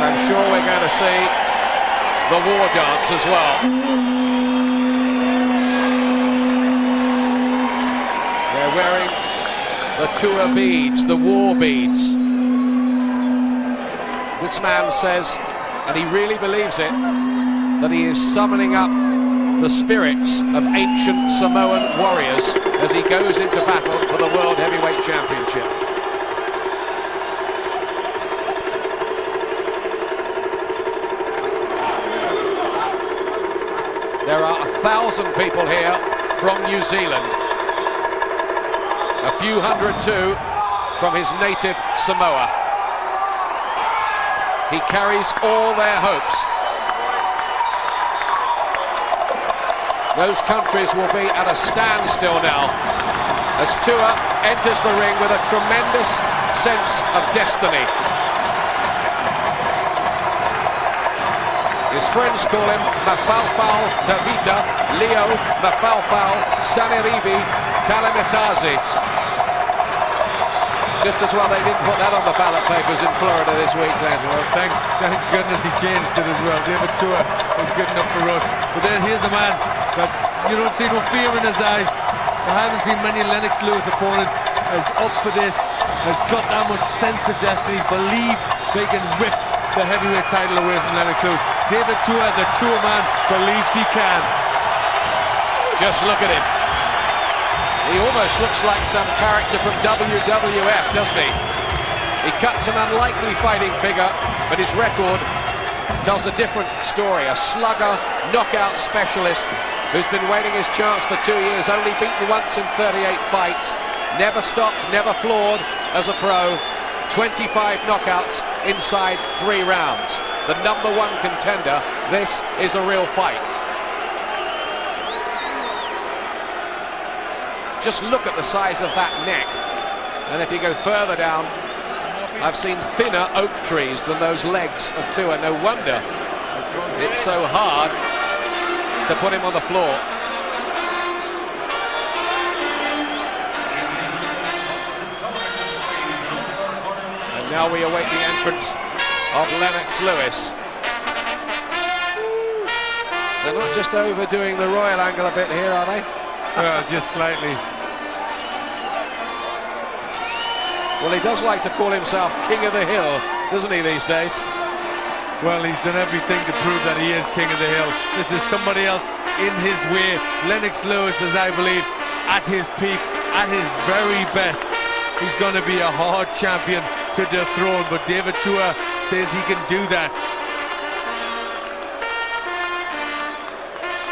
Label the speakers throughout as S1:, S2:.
S1: I'm sure we're going to see the war dance as well. They're wearing the tour beads, the war beads. This man says, and he really believes it, that he is summoning up the spirits of ancient Samoan warriors as he goes into battle for the World Heavyweight Championship. There are 1,000 people here from New Zealand. A few hundred too from his native Samoa. He carries all their hopes. Those countries will be at a standstill now as Tua enters the ring with a tremendous sense of destiny. His friends call him Mafalfal Tavita, Leo Mafalfal Saneribi Talamitazi. Just as well they didn't put that on the ballot papers in Florida this week, then.
S2: Well, thank goodness he changed it as well. David Tua is good enough for us. But then here's a man that you don't see no fear in his eyes. I haven't seen many Lennox Lewis opponents as up for this, has got that much sense of destiny, believe they can rip the heavyweight title away from Lennox Lewis. David Tua, the Tua man, believes he can.
S1: Just look at him. He almost looks like some character from WWF, doesn't he? He cuts an unlikely fighting figure, but his record tells a different story. A slugger, knockout specialist who's been waiting his chance for 2 years, only beaten once in 38 fights, never stopped, never flawed as a pro, 25 knockouts inside 3 rounds. The #1 contender, this is a real fight. Just look at the size of that neck. And if you go further down, I've seen thinner oak trees than those legs of Tua. No wonder it's so hard to put him on the floor. And now we await the entrance of Lennox Lewis. They're not just overdoing the royal angle a bit here, are they?
S2: Well, just slightly.
S1: Well, he does like to call himself King of the Hill, doesn't he, these days?
S2: Well, he's done everything to prove that he is King of the Hill. This is somebody else in his way. Lennox Lewis is, I believe, at his peak, at his very best. He's going to be a hard champion to dethrone, but David Tua says he can do that.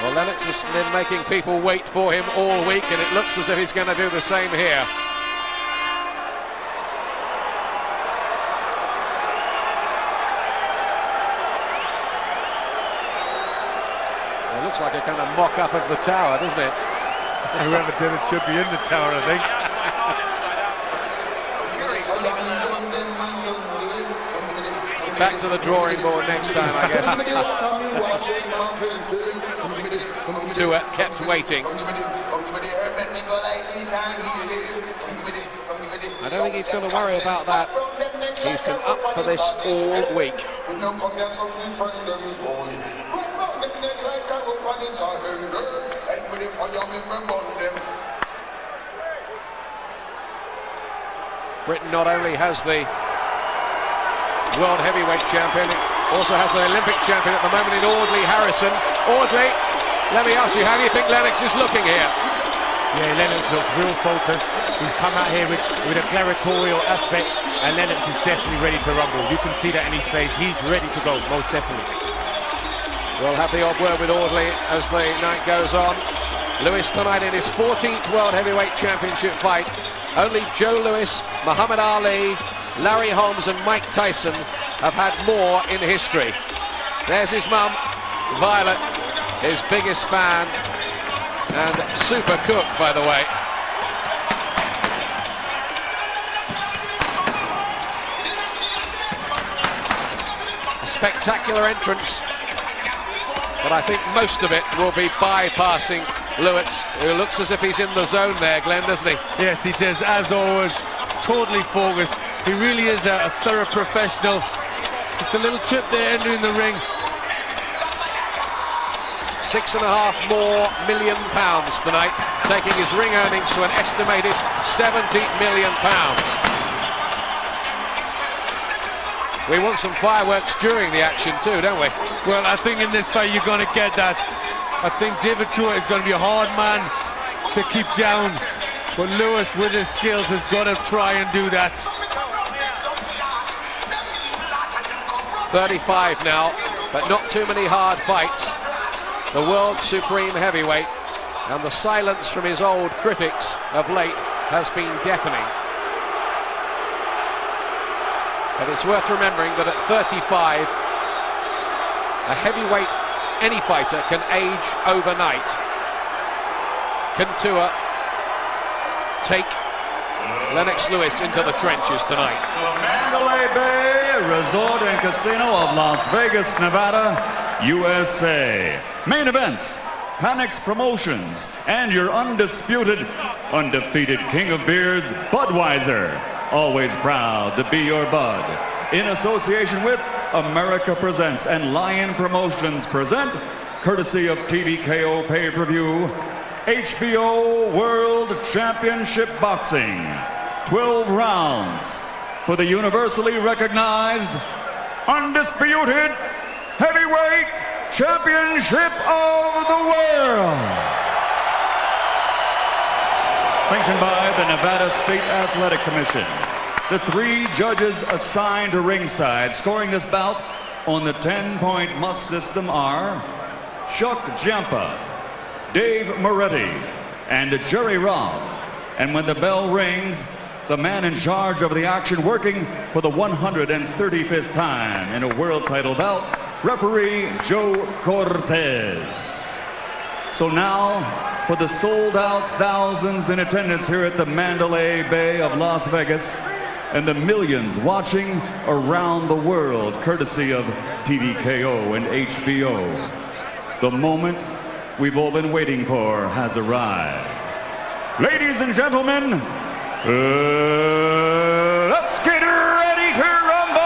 S1: Well, Lennox has been making people wait for him all week, and it looks as if he's going to do the same here. It looks like a kind of mock-up of the tower, doesn't it?
S2: Whoever did it should be in the tower, I think.
S1: Back to the drawing board next time, I guess. Tua kept waiting. I don't think he's going to worry about that. He's been up for this all week. Britain not only has the World Heavyweight Champion, it also has the Olympic champion at the moment in Audley Harrison. Audley, let me ask you, how do you think Lennox is looking here?
S3: Yeah, Lennox looks real focused. He's come out here with a gladiatorial aspect, and Lennox is definitely ready to rumble. You can see that in his face. He's ready to go, most definitely.
S1: We'll have the odd word with Audley as the night goes on. Lewis tonight in his 14th World Heavyweight Championship fight. Only Joe Louis, Muhammad Ali, Larry Holmes and Mike Tyson have had more in history. There's his mum, Violet, his biggest fan, and super cook, by the way. A spectacular entrance, but I think most of it will be bypassing Lewis, who looks as if he's in the zone there, Glenn, doesn't he?
S2: Yes, he does, as always, totally focused. He really is a thorough professional. Just a little trip there entering the ring.
S1: £6.5 million tonight, taking his ring earnings to an estimated £70 million. We want some fireworks during the action too, don't we?
S2: Well, I think in this fight you're going to get that. I think David Tua is going to be a hard man to keep down, but Lewis with his skills has got to try and do that.
S1: 35 now, but not too many hard fights. The world's supreme heavyweight, and the silence from his old critics of late has been deafening. But it's worth remembering that at 35, a heavyweight, any fighter can age overnight. Can Tua take Lennox Lewis into the trenches tonight?
S4: The Mandalay Bay Resort and Casino of Las Vegas, Nevada, USA. Main events, Panics Promotions, and your undisputed, undefeated king of beers, Budweiser. Always proud to be your bud. In association with America Presents and Lion Promotions present, courtesy of TVKO Pay-Per-View, HBO World Championship Boxing. 12 rounds for the universally recognized, undisputed heavyweight championship of the world. Sanctioned by the Nevada State Athletic Commission. The 3 judges assigned to ringside scoring this bout on the 10-point must system are Chuck Jampa, Dave Moretti, and Jerry Roth. And when the bell rings, the man in charge of the action, working for the 135th time in a world title bout, referee Joe Cortez. So now, for the sold-out thousands in attendance here at the Mandalay Bay of Las Vegas, and the millions watching around the world, courtesy of TVKO and HBO, the moment we've all been waiting for has arrived. Ladies and gentlemen, let's get ready to rumble!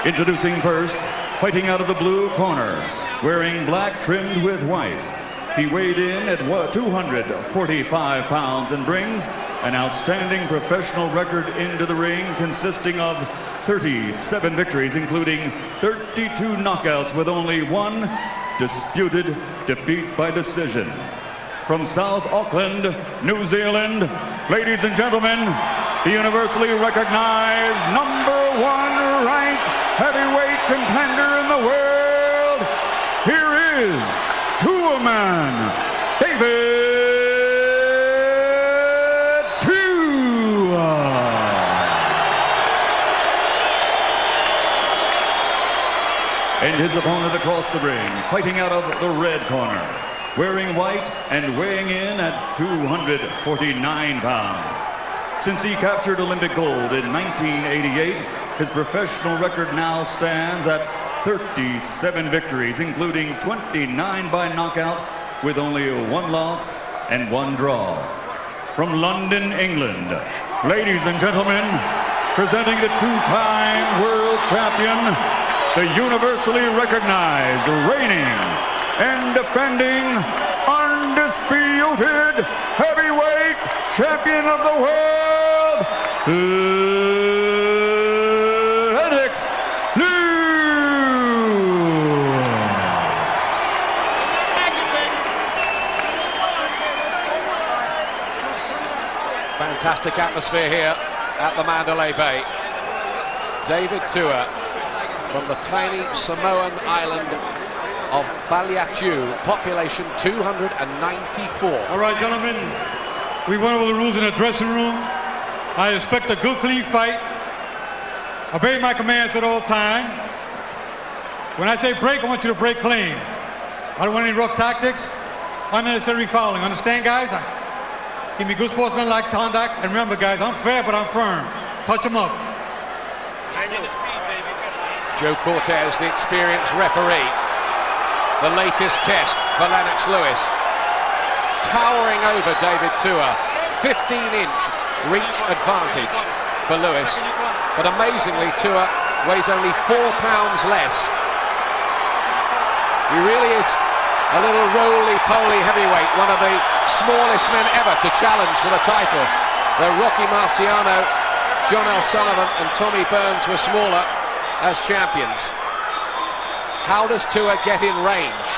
S4: Introducing first, fighting out of the blue corner, wearing black trimmed with white. He weighed in at 245 pounds and brings an outstanding professional record into the ring consisting of 37 victories, including 32 knockouts with only one disputed defeat by decision. From South Auckland, New Zealand, ladies and gentlemen, the universally recognized #1 ranked heavyweight contender in the world, here is Tua-Man, David Tua. And his opponent across the ring, fighting out of the red corner, wearing white and weighing in at 249 pounds. Since he captured Olympic gold in 1988, his professional record now stands at 37 victories, including 29 by knockout, with only one loss and one draw. From London, England, ladies and gentlemen, presenting the 2-time world champion, the universally recognized, reigning and defending, undisputed heavyweight champion of the world, Lennox Lewis.
S1: Fantastic atmosphere here at the Mandalay Bay. David Tua from the tiny Samoan island of Vanuatu, population 294.
S5: All right, gentlemen, we went over the rules in the dressing room. I expect a good, clean fight. Obey my commands at all time. When I say break, I want you to break clean. I don't want any rough tactics, unnecessary fouling. Understand, guys? Give me good sportsmanlike conduct. And remember, guys, I'm fair, but I'm firm. Touch them up.
S1: Joe Cortez, the experienced referee. The latest test for Lennox Lewis. towering over David Tua. 15-inch reach advantage for Lewis, but amazingly Tua weighs only 4 pounds less. He really is a little roly-poly heavyweight, one of the smallest men ever to challenge for the title. Though Rocky Marciano, John L. Sullivan and Tommy Burns were smaller as champions. How does Tua get in range?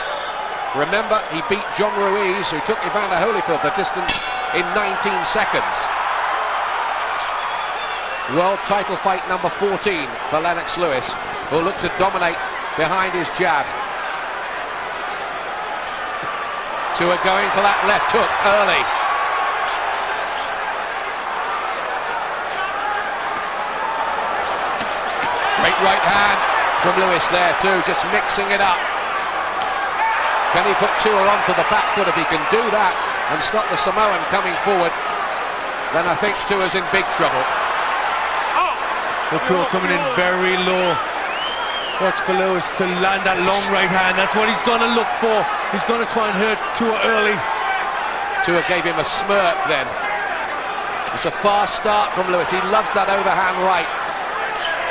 S1: Remember, he beat John Ruiz, who took Evander Holyfield the distance in 19 seconds. World title fight number 14 for Lennox Lewis, who'll look to dominate behind his jab. Tua going for that left hook early. Great right hand from Lewis there too, just mixing it up. Can he put Tua onto the back foot? If he can do that and stop the Samoan coming forward, then I think Tua's in big trouble.
S2: Well, Tua coming in very low. Watch for Lewis to land that long right hand. That's what he's going to look for. He's going to try and hurt Tua early.
S1: Tua gave him a smirk then. It's a fast start from Lewis. He loves that overhand right.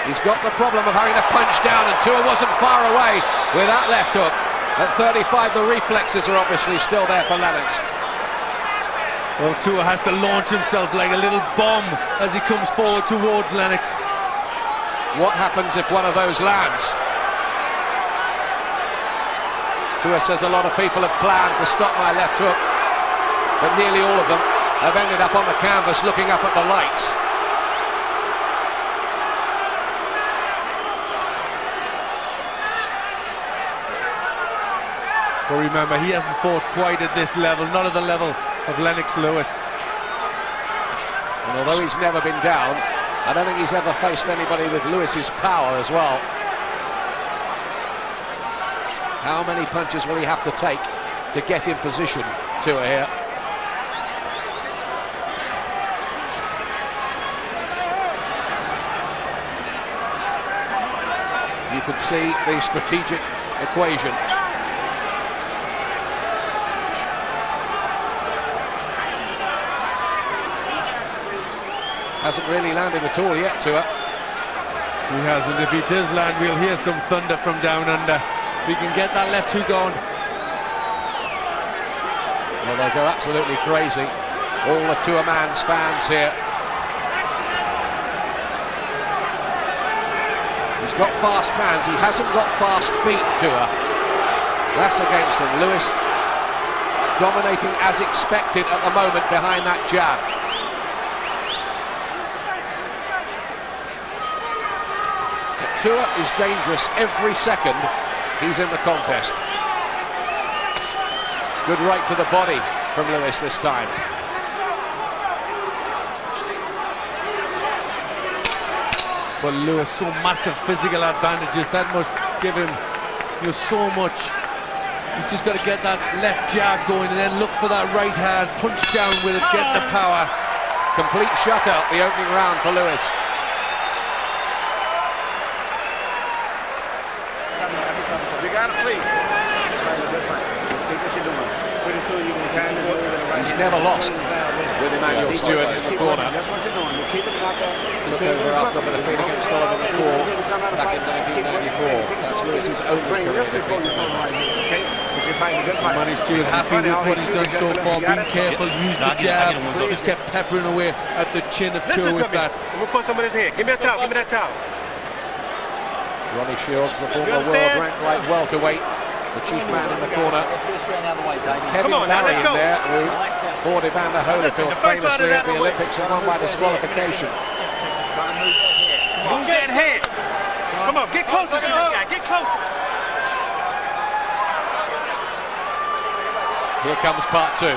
S1: He's got the problem of having to punch down, and Tua wasn't far away with that left hook. At 35, the reflexes are obviously still there for Lennox.
S2: Well, Tua has to launch himself like a little bomb as he comes forward towards Lennox.
S1: What happens if one of those lands? Tua says a lot of people have planned to stop my left hook, but nearly all of them have ended up on the canvas looking up at the lights.
S2: But remember, he hasn't fought quite at this level, not at the level of Lennox Lewis.
S1: And although he's never been down, I don't think he's ever faced anybody with Lewis's power as well. How many punches will he have to take to get in position, Tua here? You could see the strategic equation. Hasn't really landed at all yet, Tua.
S2: He hasn't. If he does land, we'll hear some thunder from down under. If he can get that left hook on.
S1: Well, they'll go absolutely crazy. All the Tua Man's fans here. He's got fast hands. He hasn't got fast feet, Tua. That's against him. Lewis dominating as expected at the moment behind that jab. Tua is dangerous every second he's in the contest. Good right to the body from Lewis this time.
S2: But Lewis, so massive physical advantages, that must give him so much. He's just got to get that left jab going and then look for that right hand, punch down with it, get the power.
S1: Complete shutout the opening round for Lewis. He's never lost with Emmanuel Stewart in the corner. Took over after the defeat against Oliver McCall back in 1994. That's Lewis's only career defeat.
S2: Manny Stewart happy with what he's done so far, being careful, use the jab, just kept peppering away at the chin of Tua with that.
S6: I'm gonna put some of this here. Give me a towel, give me that towel.
S1: Ronnie Shields, the former world-ranked light welterweight, the chief man in the corner. Kevin Barry in there, who fought Evander Holyfield famously at the Olympics and won by disqualification.
S6: Move that head. Come on, get closer to this guy. Get closer.
S1: Here comes part two.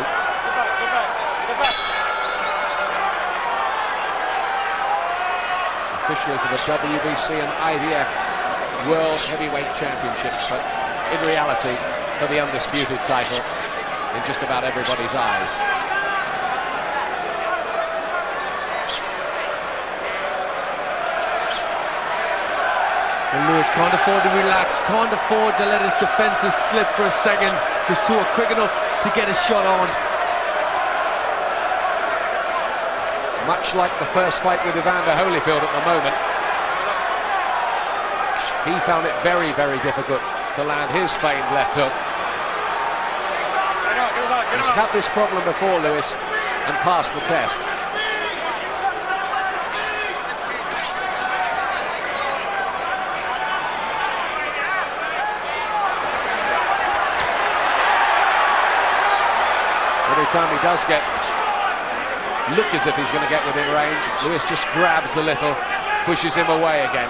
S1: Officially for the WBC and IBF World Heavyweight Championships, but in reality for the undisputed title in just about everybody's eyes.
S2: And Lewis can't afford to relax, can't afford to let his defences slip for a second. He's too quick enough to get a shot on.
S1: much like the first fight with Evander Holyfield at the moment. He found it very, very difficult to land his famed left hook. He's had this problem before, Lewis, and passed the test. Every time he does look as if he's going to get within range, Lewis just grabs a little, pushes him away again.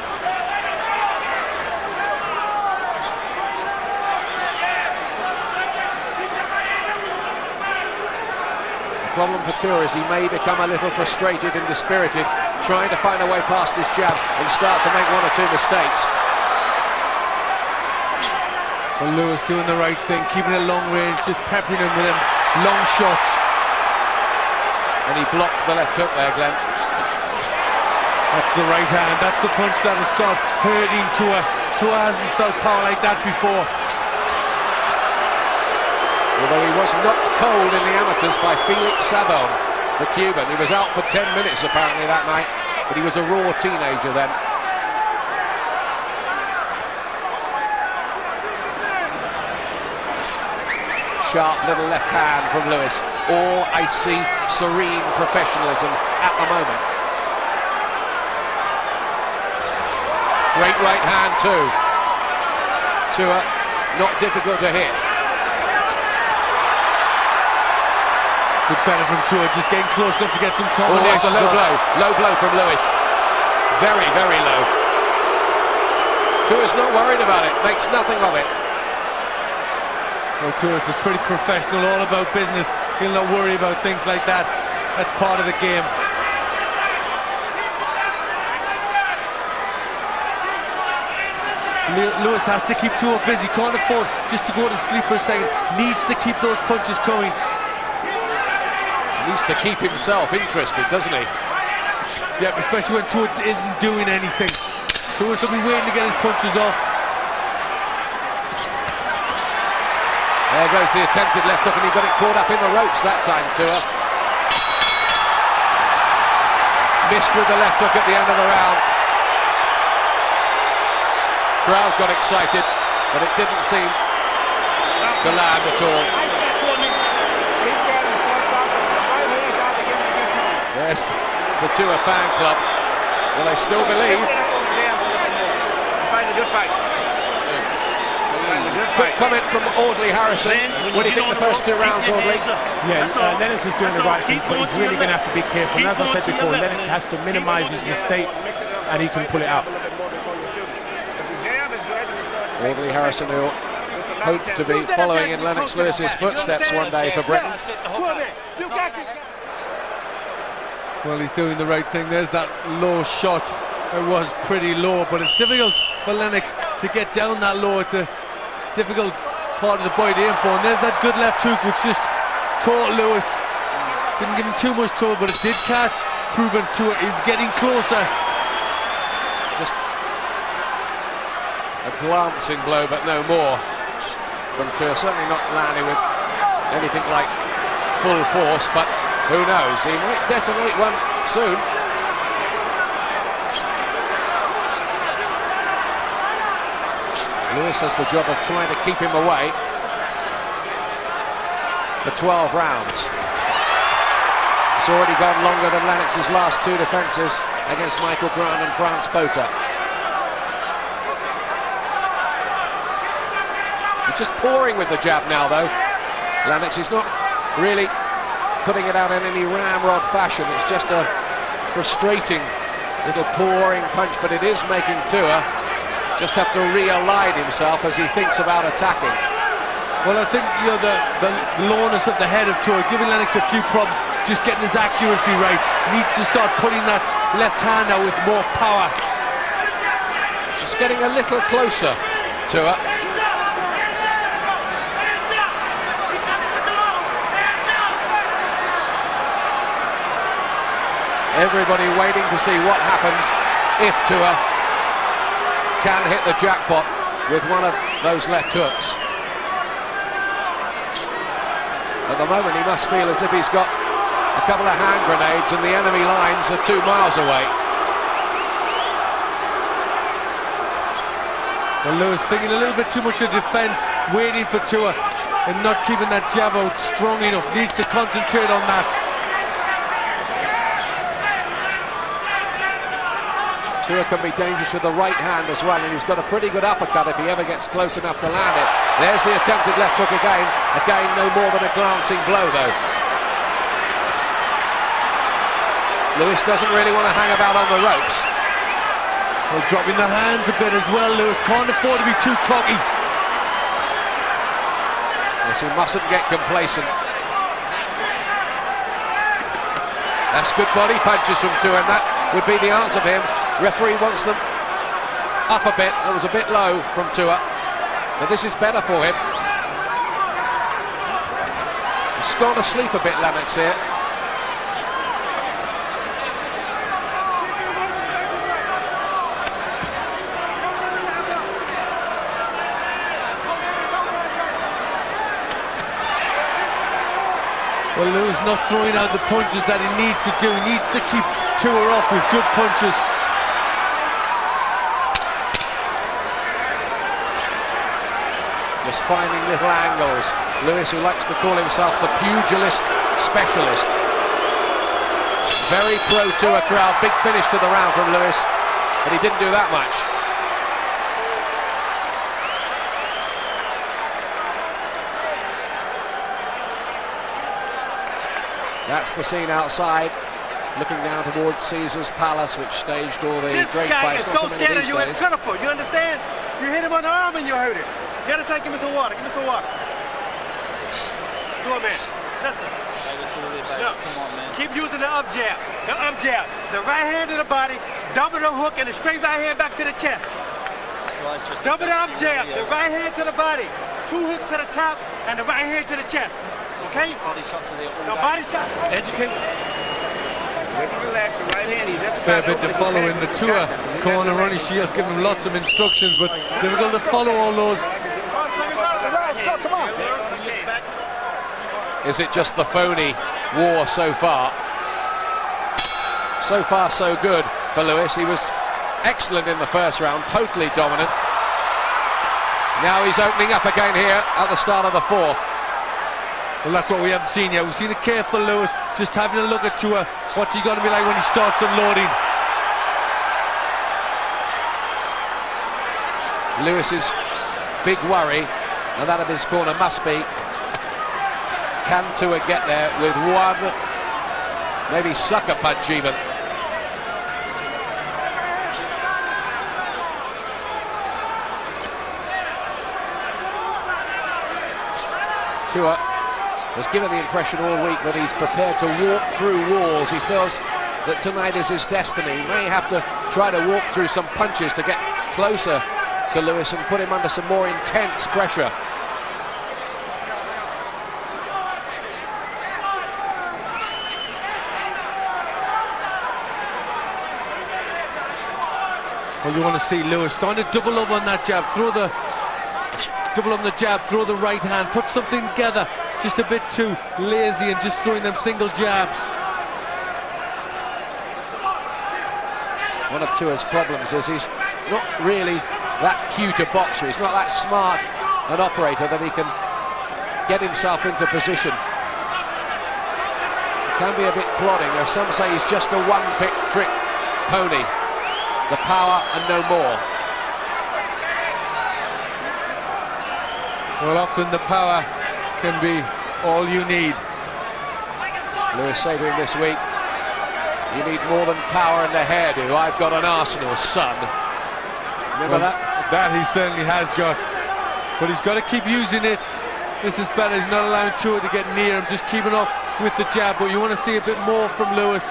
S1: The problem for Tua is he may become a little frustrated and dispirited, trying to find a way past this jab and start to make one or two mistakes.
S2: Well, Lewis doing the right thing, keeping it long range, just peppering him with them long shots.
S1: And he blocked the left hook there, Glenn.
S2: That's the right hand, that's the punch that will start hurting Tua. Tua hasn't felt power like that before.
S1: Although he was knocked cold in the amateurs by Felix Savon, the Cuban. He was out for 10 minutes apparently that night, but he was a raw teenager then. Sharp little left hand from Lewis. All icy, serene professionalism at the moment. Great right hand too. Tua, not difficult to hit.
S2: Good better from Tua, just getting close enough to get some
S1: Oh,
S2: combinations.
S1: it's a low blow from Lewis. Very, very low. Tua's not worried about it, makes nothing of it.
S2: Well, Tua is pretty professional, all about business. He'll not worry about things like that. That's part of the game. Lewis has to keep Tua busy, can't afford just to go to sleep for a second. Needs to keep those punches coming.
S1: Needs to keep himself interested, doesn't he?
S2: Yeah, especially when Tua isn't doing anything. Tua will be waiting to get his punches off.
S1: There goes the attempted left hook, and he got it caught up in the ropes that time, Tua. Missed with the left hook at the end of the round. Crowd got excited, but it didn't seem to land at all. Yes, the Tua fan club. Well, they still believe.
S6: Find a good fight.
S1: Quick comment from Audley Harrison. What do you think the first two rounds, Audley?
S3: Yeah, Lennox is doing the right thing, but he's really going to have to be careful. And as I said before, Lennox has to minimise his mistakes, and he can pull it out.
S1: Audley Harrison, who hoped to be following in Lennox Lewis's footsteps one day for Britain.
S2: Well, he's doing the right thing. There's that low shot. It was pretty low, but it's difficult for Lennox to get down that low. It's a difficult part of the body to aim for. And there's that good left hook, which just caught Lewis. Didn't give him too much trouble, but it did catch. Proving Tua is getting closer.
S1: Just a glancing blow, but no more from Tua. Certainly not landing with anything like full force, but who knows? He might detonate one soon. Lewis has the job of trying to keep him away for 12 rounds. It's already gone longer than Lennox's last two defences against Michael Grant and Franz Botha. He's just pouring with the jab now, though. Lennox is not really putting it out in any ramrod fashion. It's just a frustrating little pouring punch, but it is making Tua just have to realign himself as he thinks about attacking.
S2: Well, I think, you know, the lowness of the head of Tua, giving Lennox a few problems, just getting his accuracy right. Needs to start putting that left hand out with more power.
S1: Just getting a little closer, Tua. Everybody waiting to see what happens if Tua can hit the jackpot with one of those left hooks. At the moment he must feel as if he's got a couple of hand grenades and the enemy lines are 2 miles away.
S2: Well, Lewis thinking a little bit too much of defence, waiting for Tua and not keeping that jab out strong enough. Needs to concentrate on that.
S1: Tua can be dangerous with the right hand as well, and he's got a pretty good uppercut if he ever gets close enough to land it. There's the attempted left hook again. Again, no more than a glancing blow, though. Lewis doesn't really want to hang about on the ropes.
S2: Well, dropping the hands a bit as well, Lewis. Can't afford to be too cocky.
S1: Yes, he mustn't get complacent. That's good body punches from Tua, and that would be the answer for him. Referee wants them up a bit. That was a bit low from Tua, but this is better for him. He's gone to sleep a bit, Lennox here.
S2: Well, Lewis not throwing out the punches that he needs to do. He needs to keep Tua off with good punches.
S1: Just finding little angles. Lewis, who likes to call himself the pugilist specialist. Very pro Tua crowd. Big finish to the round from Lewis, but he didn't do that much. That's the scene outside, looking down towards Caesar's Palace, which staged all the great fights.
S6: This guy is so scared of you, it's pitiful. You understand? You hit him on the arm and you hurt him. You understand? Give me some water. Give me some water. To a man. Listen. No. Keep using the up jab. The up jab. The right hand to the body, double the hook, and the straight right hand back to the chest. Double the up jab. The right hand to the body. 2 hooks to the top, and the right hand to the chest. Okay?
S7: Body shots are there all
S6: no,
S7: day.
S6: body shot. Educate. Relax, your right hand. He's just
S2: Fair bit to follow in the Tua corner. Ronnie Shields giving him lots of instructions, but difficult to follow all those.
S1: Is it just the phony war so far? So far, so good for Lewis. He was excellent in the first round, totally dominant. Now he's opening up again here at the start of the fourth.
S2: Well, that's what we haven't seen yet. We've seen a careful Lewis, just having a look at Tua. What's he going to be like when he starts unloading?
S1: Lewis's big worry, and that of his corner must be, can Tua get there with one, maybe sucker punch even? Tua has given the impression all week that he's prepared to walk through walls. He feels that tonight is his destiny. He may have to try to walk through some punches to get closer to Lewis and put him under some more intense pressure.
S2: Well, you want to see Lewis starting to double up on that jab, throw the right hand, put something together. Just a bit too lazy and just throwing them single jabs.
S1: One of Tua's problems is he's not really that cute a boxer. He's not that smart an operator that he can get himself into position. He can be a bit plodding. Or some say he's just a one-trick pony. The power and no more.
S2: Well, often the power can be all you need.
S1: Lewis saying to him this week, you need more than power and a hairdo. I've got an Arsenal, son. Remember that?
S2: That he certainly has got. But he's got to keep using it. This is better. He's not allowing Tua to get near him, just keeping up with the jab. But you want to see a bit more from Lewis.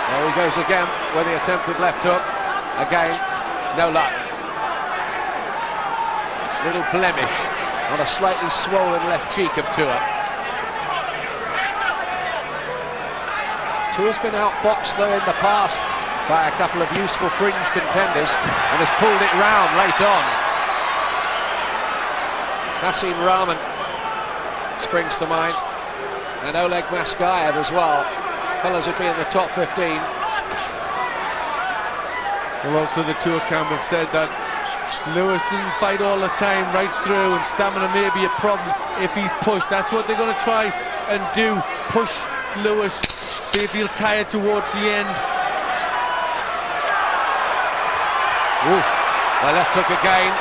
S1: There he goes again with the attempted left hook. Again, no luck. Little blemish on a slightly swollen left cheek of Tua. Tua's been outboxed though in the past by a couple of useful fringe contenders and has pulled it round late on. Nassim Rahman springs to mind, and Oleg Maskayev as well. Fellas would be in the top 15.
S2: Well, also the tour camp have said that Lewis doesn't fight all the time right through, and stamina may be a problem if he's pushed. That's what they're going to try and do, push Lewis, see if he'll tire towards the end.
S1: Ooh, the left hook again,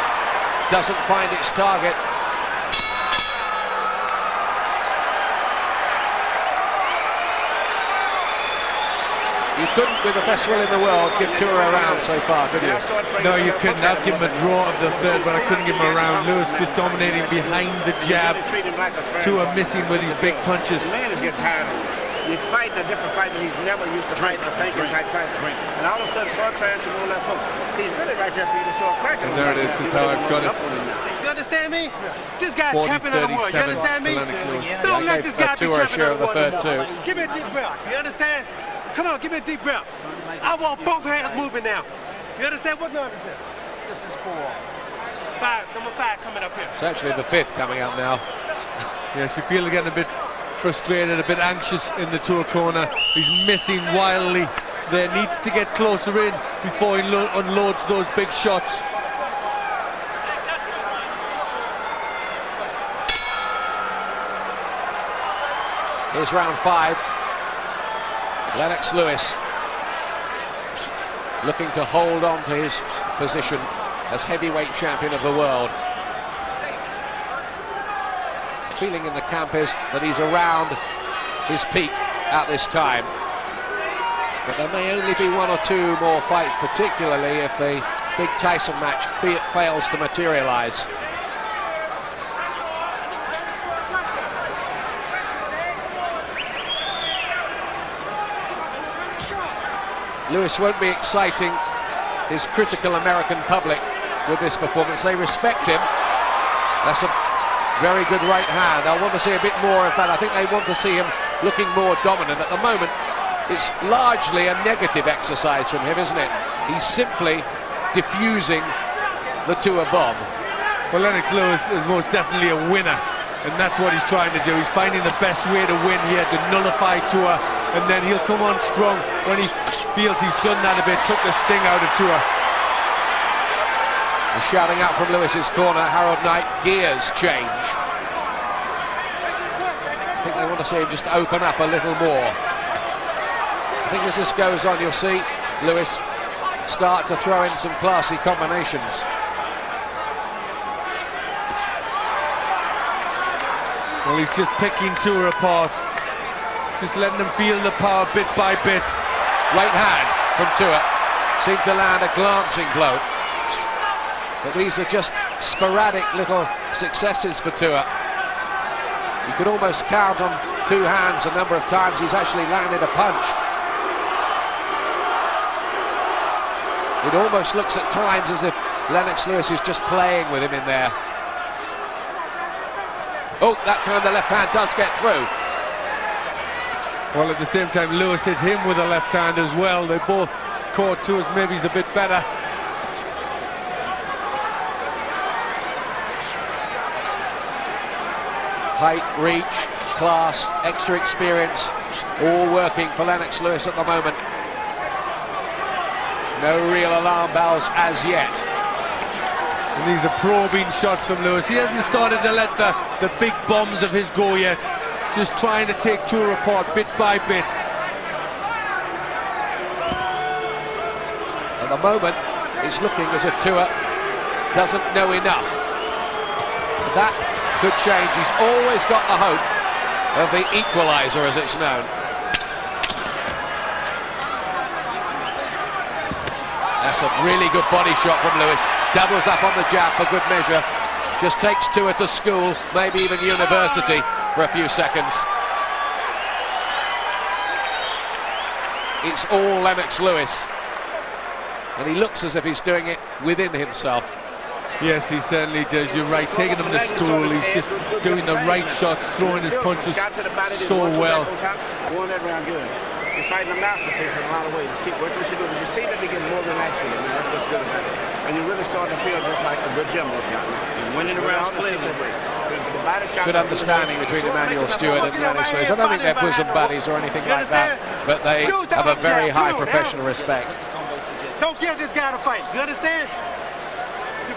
S1: doesn't find its target. You couldn't, with the best will in the world, give Tua a round so far, could you?
S2: No, you couldn't. I'd give him a draw of the third, but I couldn't give him a round. Lewis just dominating behind the jab. Tua missing with his big punches.
S7: The man is getting tired of it. He's fighting a different fight that he's never used to fight, a thinking type fight. And all of a sudden, start transferring on that hook. He's really right there for you to start cracking.
S2: And there it is, just how I've got it.
S6: You understand me? This guy's champion of the world. You understand me? Don't let this guy be
S1: Tua a
S6: champion
S1: share
S6: of
S1: of
S6: the
S1: the
S6: world.
S1: third too.
S6: Give me a deep breath. You understand? Come on, give me a deep breath. I want both hands moving now. You understand? What number is this? This is 4. 5, number 5 coming up here.
S1: It's actually the 5th coming up now.
S2: Yes, you feel they're getting a bit frustrated, a bit anxious in the Tua corner. He's missing wildly. There needs to get closer in before he unloads those big shots.
S1: Here's round 5. Lennox Lewis looking to hold on to his position as heavyweight champion of the world. Feeling in the camp is that he's around his peak at this time. But there may only be 1 or 2 more fights, particularly if the big Tyson match fails to materialize. Lewis won't be exciting his critical American public with this performance. They respect him. That's a very good right hand. I want to see a bit more of that. I think they want to see him looking more dominant. At the moment, it's largely a negative exercise from him, isn't it? He's simply diffusing the Tua bomb.
S2: Well, Lennox Lewis is most definitely a winner, and that's what he's trying to do. He's finding the best way to win here, to nullify Tua, and then he'll come on strong when he feels he's done that a bit, took the sting out of Tua.
S1: The shouting out from Lewis's corner, Harold Knight, gears change. I think they want to see him just open up a little more. I think as this goes on, you'll see Lewis start to throw in some classy combinations.
S2: Well, he's just picking Tua apart, just letting him feel the power bit by bit.
S1: Right hand from Tua, seemed to land a glancing blow. But these are just sporadic little successes for Tua. You could almost count on 2 hands a number of times he's actually landed a punch. It almost looks at times as if Lennox Lewis is just playing with him in there. Oh, that time the left hand does get through.
S2: Well, at the same time, Lewis hit him with a left hand as well. They both caught Tua's maybe a bit better.
S1: Height, reach, class, extra experience, all working for Lennox Lewis at the moment. No real alarm bells as yet.
S2: And these are probing shots from Lewis. He hasn't started to let the big bombs of his go yet. Just trying to take Tua apart bit by bit.
S1: At the moment, it's looking as if Tua doesn't know enough. That could change. He's always got the hope of the equaliser, as it's known. That's a really good body shot from Lewis. Doubles up on the jab for good measure. Just takes Tua to school, maybe even university, for a few seconds. It's all Lennox Lewis. And he looks as if he's doing it within himself.
S2: Yes, he certainly does. You're right. Taking him to school, he's just doing the right shots, throwing his punches so well.
S7: Won that round good. You're fighting a masterpiece in a lot of ways. Just keep working what you do. But you see that they get more relaxed with it. Man. That's what's good about it. And you really start to feel just like a good gym workout.
S8: And winning the rounds clearly.
S1: Good understanding between Emmanuel Stewart and Lennox Lewis. I don't think they're bosom buddies or anything like that, but they have a very high professional respect.
S6: Don't give this guy a fight. You understand?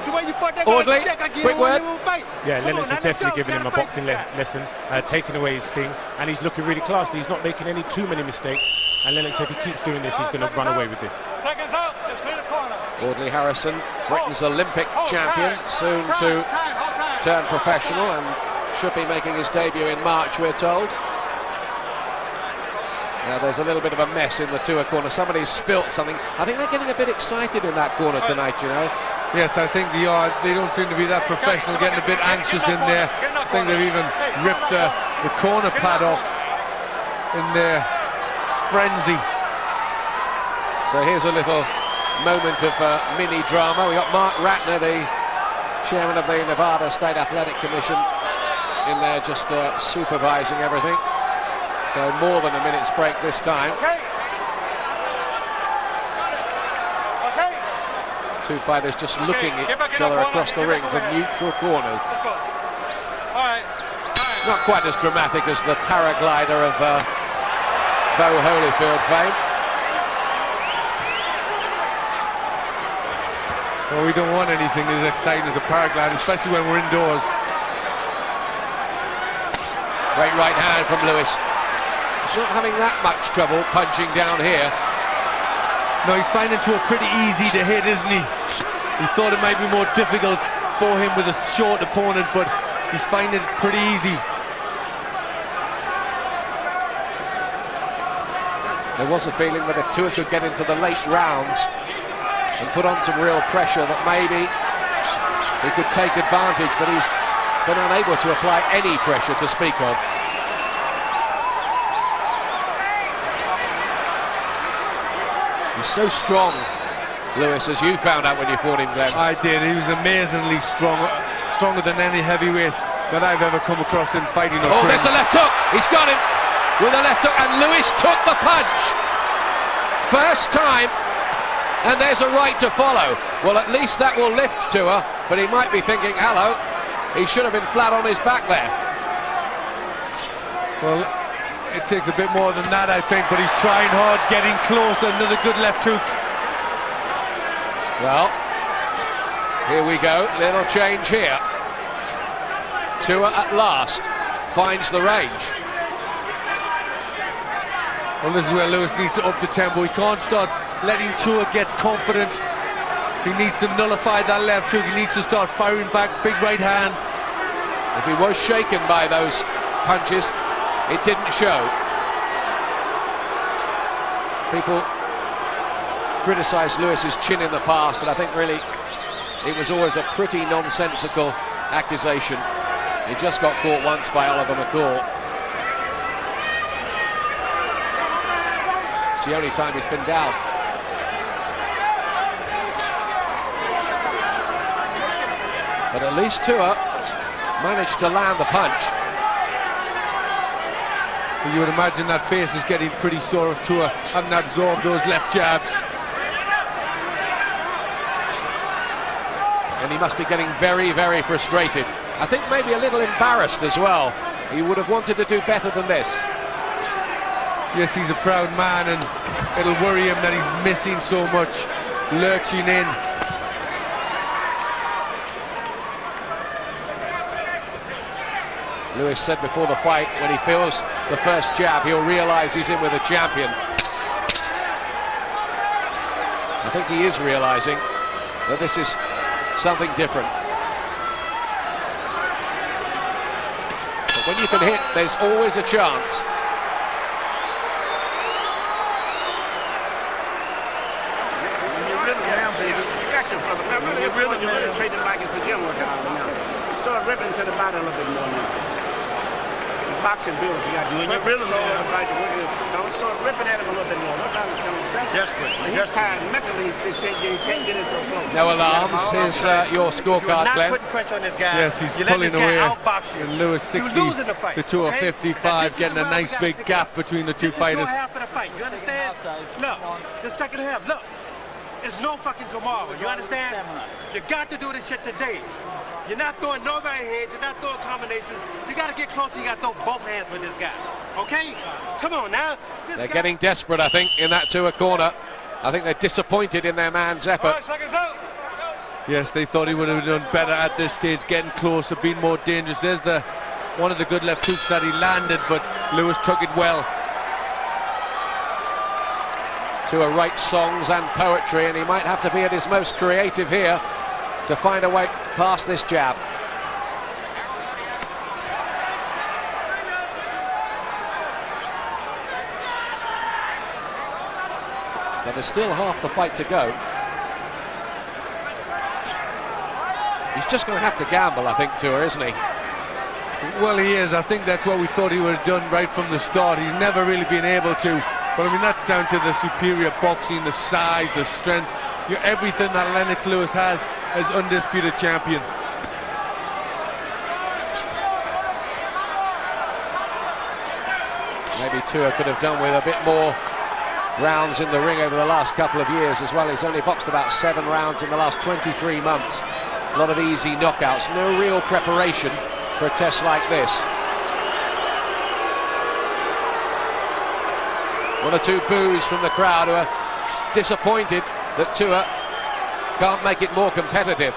S6: The way you fought that
S1: Audley,
S6: guy, I
S1: quick word.
S6: Fight.
S3: Yeah, Lennox is definitely giving him a boxing
S6: fight.
S3: lesson, taking away his sting, and he's looking really classy. He's not making too many mistakes. And Lennox, if he keeps doing this, he's going to run away with this.
S6: Seconds out. Clear the corner.
S1: Audley Harrison, Britain's Olympic champion, soon to turn professional and should be making his debut in March, we're told. Now there's a little bit of a mess in the Tua corner. Somebody's spilt something. I think they're getting a bit excited in that corner tonight, you know.
S2: Yes, I think they are. They don't seem to be that professional, getting a bit anxious in there. I think they've even ripped the corner pad off in their frenzy.
S1: So here's a little moment of mini drama. We got Mark Ratner, the chairman of the Nevada State Athletic Commission, in there just supervising everything. So more than a minute's break this time. Two fighters just looking at each other across the ring from neutral corners. Not quite as dramatic as the paraglider of Bo Holyfield fame.
S2: Well, we don't want anything as exciting as a paraglide, especially when we're indoors.
S1: Great right hand from Lewis. He's not having that much trouble punching down here.
S2: No, he's finding Tua pretty easy to hit, isn't he? He thought it might be more difficult for him with a short opponent, but he's finding it pretty easy.
S1: There was a feeling that if Tua could get into the late rounds and put on some real pressure, that maybe he could take advantage, but he's been unable to apply any pressure to speak of. He's so strong, Lewis, as you found out when you fought him, Glenn.
S2: I did. He was amazingly strong, stronger than any heavyweight that I've ever come across in fighting.
S1: Oh, there's a left hook. He's got him with a left hook, and Lewis took the punch. First time, and there's a right to follow. Well, at least that will lift Tua, but he might be thinking, hello, he should have been flat on his back there.
S2: Well, it takes a bit more than that, I think, but he's trying hard, getting closer. Another good left hook.
S1: Well, here we go, little change here. Tua at last finds the range.
S2: Well, this is where Lewis needs to up the tempo. He can't start letting Tua get confident. He needs to nullify that left hook. He needs to start firing back big right hands.
S1: If he was shaken by those punches, it didn't show. People criticised Lewis's chin in the past, but I think really it was always a pretty nonsensical accusation. He just got caught once by Oliver McCall. It's the only time he's been down. But at least Tua managed to land the punch.
S2: You would imagine that face is getting pretty sore if Tua hadn't absorbed those left jabs.
S1: And he must be getting very, very frustrated. I think maybe a little embarrassed as well. He would have wanted to do better than this.
S2: Yes, he's a proud man, and it'll worry him that he's missing so much, lurching in.
S1: Lewis said before the fight, when he feels the first jab, he'll realise he's in with a champion. I think he is realising that this is something different. But when you can hit, there's always a chance.
S7: You're really treating it like it's a gym workout now. Start ripping to the body a little bit more now. boxing build. You got
S8: you and your rhythm, man.
S7: Don't start ripping at him a little bit more. Look how he's coming.
S8: Desperate.
S7: He's tired mentally. He can't get into a flow.
S1: No alarms. Here's your scorecard, Glenn.
S6: You're not putting pressure on this guy.
S2: Yes, he's
S6: you let
S2: pulling
S6: this guy
S2: away.
S6: outbox you.
S2: And Lewis 60 to 255, getting a nice big gap between the two fighters.
S6: This is your half of the fight. You understand? Look, the second half. Look, it's no fucking tomorrow. You understand? You got to do this shit today. You're not throwing no right hands. You're not throwing combinations. You got to get closer. You got to throw both hands with this guy. Okay? Come on now.
S1: They're getting desperate, I think, in that Tua corner. I think they're disappointed in their man's effort.
S2: Yes, they thought he would have done better at this stage, getting closer, being more dangerous. There's one of the good left hooks that he landed, but Lewis took it well.
S1: Tua writes songs and poetry, and he might have to be at his most creative here to find a way past this jab. But there's still half the fight to go. He's just going to have to gamble, I think, Tua, isn't he?
S2: Well, he is. I think that's what we thought he would have done right from the start. He's never really been able to. But I mean, that's down to the superior boxing, the size, the strength, everything that Lennox Lewis has as undisputed champion.
S1: Maybe Tua could have done with a bit more rounds in the ring over the last couple of years as well. He's only boxed about 7 rounds in the last 23 months. A lot of easy knockouts, no real preparation for a test like this. 1 or 2 boos from the crowd, who are disappointed that Tua can't make it more competitive.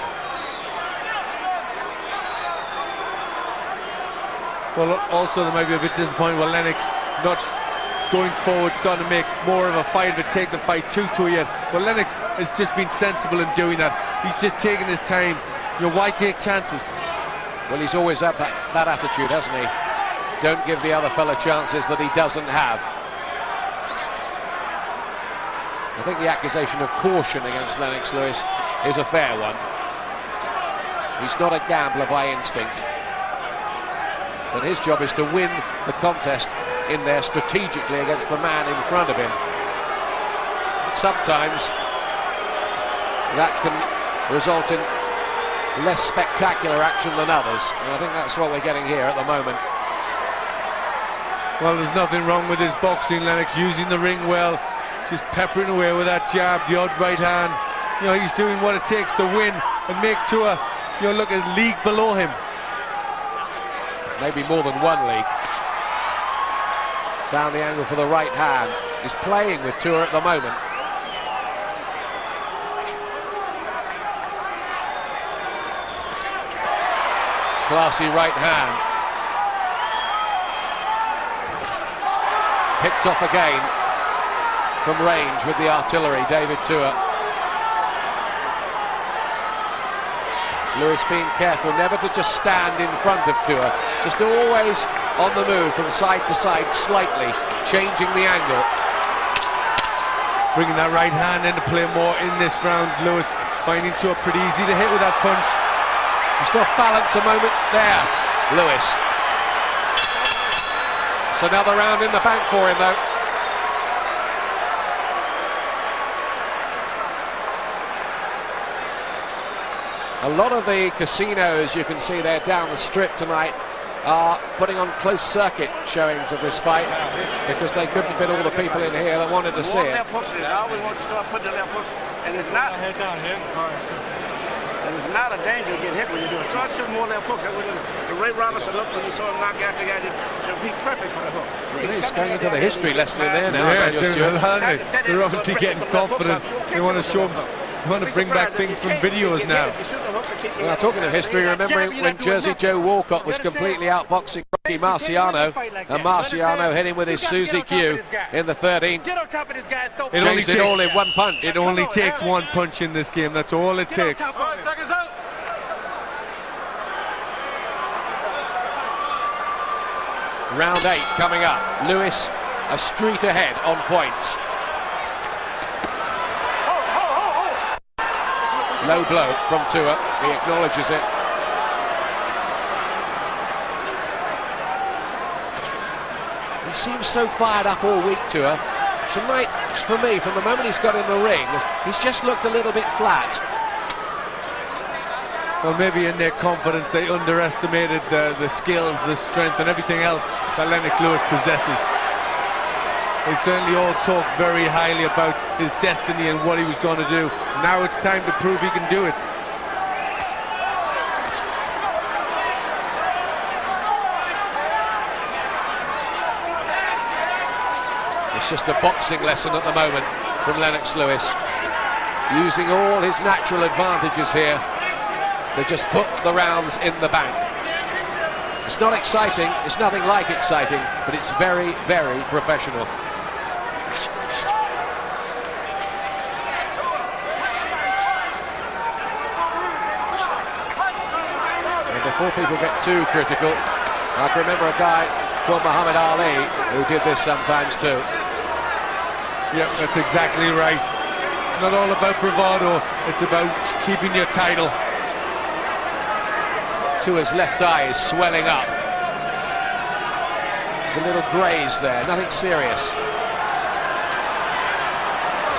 S2: Well, also they might be a bit disappointed with Lennox not going forward, starting to make more of a fight of it, take the fight to Tua yet. But Lennox has just been sensible in doing that. He's just taking his time. Why take chances?
S1: Well, he's always had that attitude, hasn't he? Don't give the other fella chances that he doesn't have. I think the accusation of caution against Lennox Lewis is a fair one. He's not a gambler by instinct. But his job is to win the contest in there strategically against the man in front of him. Sometimes that can result in less spectacular action than others, and I think that's what we're getting here at the moment.
S2: Well, there's nothing wrong with his boxing. Lennox using the ring well, just peppering away with that jab, the odd right hand. He's doing what it takes to win and make Tua, look at a league below him.
S1: Maybe more than one league. Found the angle for the right hand. He's playing with Tua at the moment. Classy right hand. Picked off again from range with the artillery, David Tua. Lewis being careful never to just stand in front of Tua, just always on the move from side to side, slightly changing the angle.
S2: Bringing that right hand into play more in this round. Lewis finding Tua pretty easy to hit with that punch.
S1: Just off balance a moment there, Lewis. It's another round in the bank for him, though. A lot of the casinos you can see there down the strip tonight are putting on closed circuit showings of this fight because they couldn't fit all the people in here that wanted to see it.
S7: Left hooks, I always want to start putting the left hooks, and it's not.
S5: Head down here. All right.
S7: And it's not a danger to get hit when you do it. Start shooting more left hooks. The Ray Robinson look when you saw him knock out the guy, he's perfect for the hook.
S1: He's going into the history lesson in there now.
S2: Yeah,
S1: Daniel Stewart.
S2: they're obviously getting confident. They want to show them. They want to bring back things from videos now.
S1: Well, talking of history, remembering when Jersey Joe Walcott was completely outboxing Rocky Marciano, and Marciano hit him with his Suzy Q in the 13th. Changed it all in one punch.
S2: It only takes one punch in this game. That's all it takes.
S1: Round 8 coming up. Lewis a street ahead on points. Low blow from Tua. He acknowledges it. He seems so fired up all week to her. Tonight, for me, from the moment he's got in the ring, he's just looked a little bit flat.
S2: Well, maybe in their confidence, they underestimated the skills, the strength, and everything else that Lennox Lewis possesses. They certainly all talk very highly about his destiny and what he was going to do. Now it's time to prove he can do it.
S1: It's just a boxing lesson at the moment from Lennox Lewis, using all his natural advantages here to just put the rounds in the bank. It's not exciting, it's nothing like exciting, but it's very, very professional. And before people get too critical, I can remember a guy called Muhammad Ali who did this sometimes too.
S2: Yep, that's exactly right. It's not all about bravado, it's about keeping your title.
S1: Tua's left eye is swelling up. There's a little graze there, nothing serious.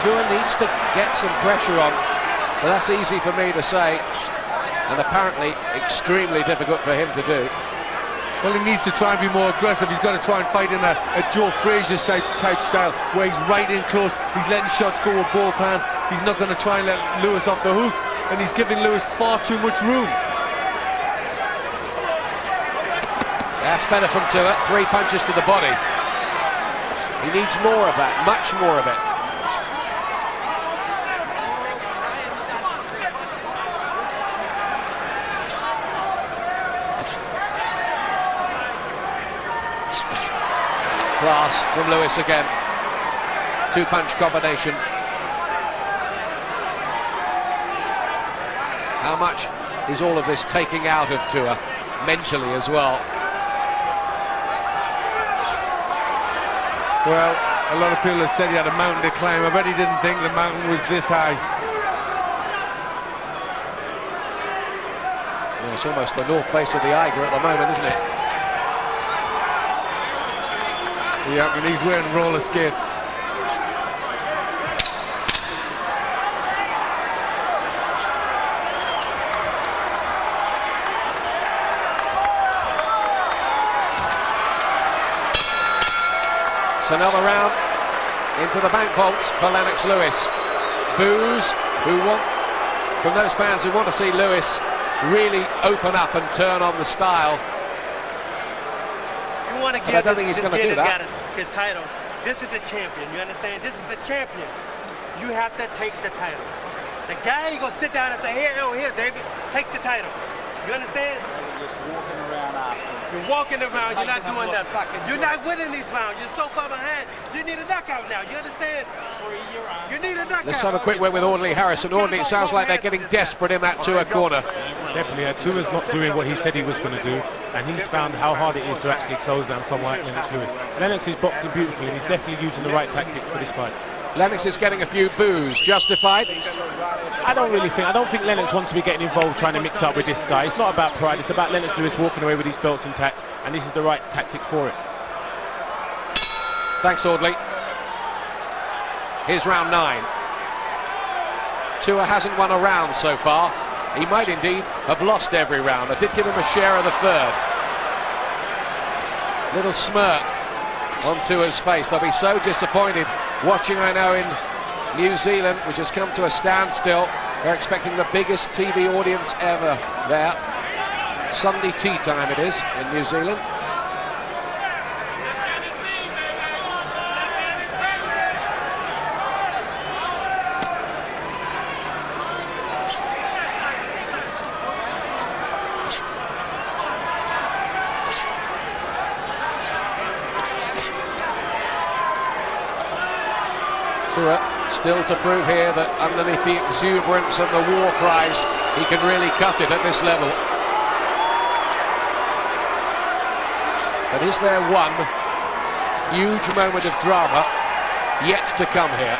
S1: Tua needs to get some pressure on, but that's easy for me to say, and apparently extremely difficult for him to do.
S2: Well, he needs to try and be more aggressive. He's got to try and fight in a Joe Frazier type style, where he's right in close, he's letting shots go with both hands. He's not going to try and let Lewis off the hook, and he's giving Lewis far too much room.
S1: That's better from Tua, 3 punches to the body. He needs more of that, much more of it. Class from Lewis again. 2-punch combination. How much is all of this taking out of Tua, mentally as well?
S2: Well, a lot of people have said he had a mountain to climb. I bet he didn't think the mountain was this high.
S1: Well, it's almost the north face of the Eiger at the moment, isn't it?
S2: Yeah, and he's wearing roller skates.
S1: It's another round into the bank vaults for Lennox Lewis. Boos from those fans who want to see Lewis really open up and turn on the style.
S6: You want to
S1: I don't think he's going to do that.
S6: His title. This is the champion. You understand? This is the champion. You have to take the title. The guy ain't gonna sit down and say, "Here, oh, here, David, take the title." You understand?
S8: You're just walking around after.
S6: You're walking around. You're not doing nothing. You're not winning these rounds. You're so far behind. You need a knockout now. You understand? You need a knockout.
S1: Let's have a quick word with Audley Harris. And Audley, it sounds like they're getting desperate in that Tua corner.
S3: Definitely, Tua's not doing what he said he was going to do, and he's found how hard it is to actually close down someone like Lennox Lewis. Lennox is boxing beautifully, and he's definitely using the right tactics for this fight.
S1: Lennox is getting a few boos. Justified?
S3: I don't think Lennox wants to be getting involved trying to mix up with this guy. It's not about pride, it's about Lennox Lewis walking away with his belts intact, and this is the right tactics for it.
S1: Thanks, Audley. Here's round 9. Tua hasn't won a round so far. He might indeed have lost every round. I did give him a share of the third. Little smirk on Tua's face. They'll be so disappointed watching, I know, in New Zealand, which has come to a standstill. They're expecting the biggest TV audience ever there. Sunday tea time it is in New Zealand. Tua still to prove here that underneath the exuberance and the war cries, he can really cut it at this level. But is there one huge moment of drama yet to come here?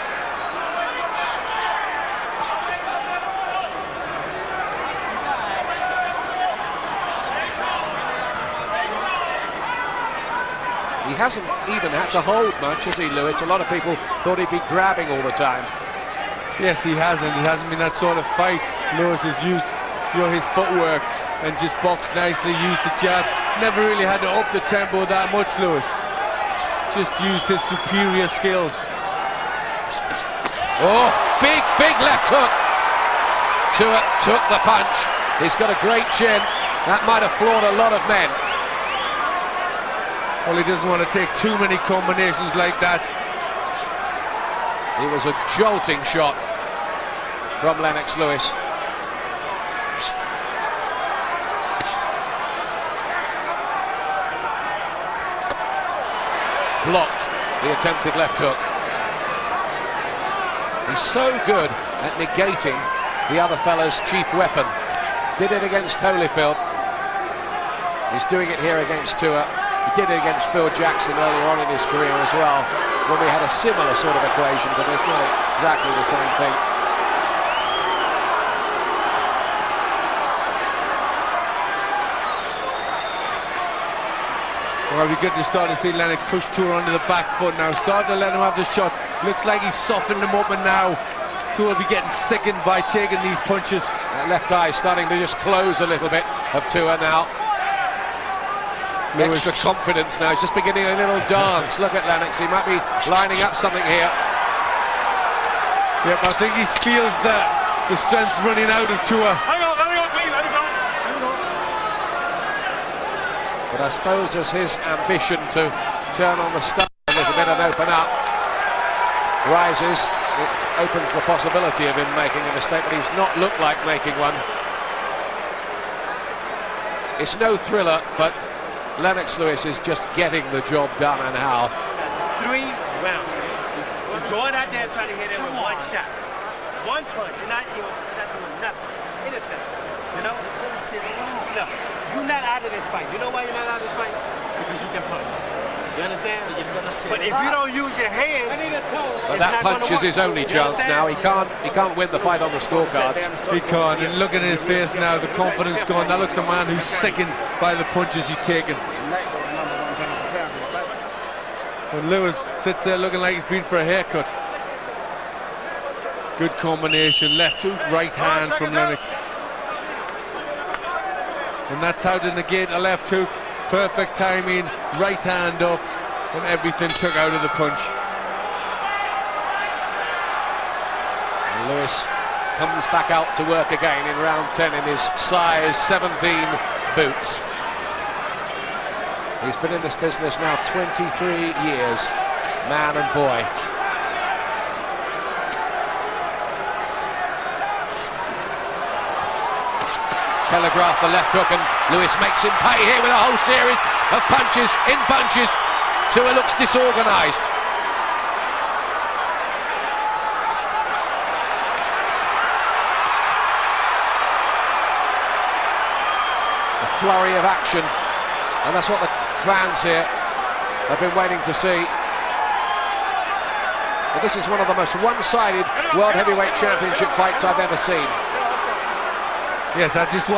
S1: He hasn't even had to hold much, has he, Lewis? A lot of people thought he'd be grabbing all the time.
S2: Yes, he hasn't. It hasn't been that sort of fight. Lewis has used, his footwork and just boxed nicely, used the jab. Never really had to up the tempo that much, Lewis. Just used his superior skills.
S1: Oh, big left hook. Tua took the punch. He's got a great chin. That might have floored a lot of men.
S2: Well, he doesn't want to take too many combinations like that.
S1: It was a jolting shot from Lennox Lewis. Blocked the attempted left hook. He's so good at negating the other fella's chief weapon. Did it against Holyfield. He's doing it here against Tua. He did it against Phil Jackson earlier on in his career as well, when we had a similar sort of equation, but it's not exactly the same thing.
S2: Well, we're good to start to see Lennox push Tua onto the back foot now. Start to let him have the shot. Looks like he's softened him up, and now Tua will be getting sickened by taking these punches.
S1: That left eye starting to just close a little bit of Tua now.
S2: Lewis.
S1: Extra confidence now. He's just beginning a little dance. Look at Lennox. He might be lining up something here.
S2: Yep, I think he feels that the strength's running out of Tua.
S1: But I suppose as his ambition to turn on the star a little bit and open up rises, it opens the possibility of him making a mistake, but he's not looked like making one. It's no thriller, but Lennox Lewis is just getting the job done, and how.
S6: 3 rounds. You're going out there trying to hit him with one shot. One punch. You're not doing nothing. Anything. You know? No. You're not out of this fight. You know why you're not out of this fight? Because you can punch. You understand? But if you don't use your hands,
S1: but that punch is his only chance now. He can't win the fight on the scorecards.
S2: He can't. And looking at his face now, the confidence gone. That looks a man who's sickened by the punches he's taken. And Lewis sits there looking like he's been for a haircut. Good combination, left hook, right hand from Lennox. And that's how to negate a left hook. Perfect timing, right hand up, and everything took out of the punch.
S1: And Lewis comes back out to work again in round 10 in his size 17 boots. He's been in this business now 23 years, man and boy. Telegraph the left hook, and Lewis makes him pay here with a whole series of punches in bunches. Tua looks disorganised. A flurry of action, and that's what the fans here have been waiting to see. But this is one of the most one-sided World Heavyweight Championship fights I've ever seen.
S2: Yes, I just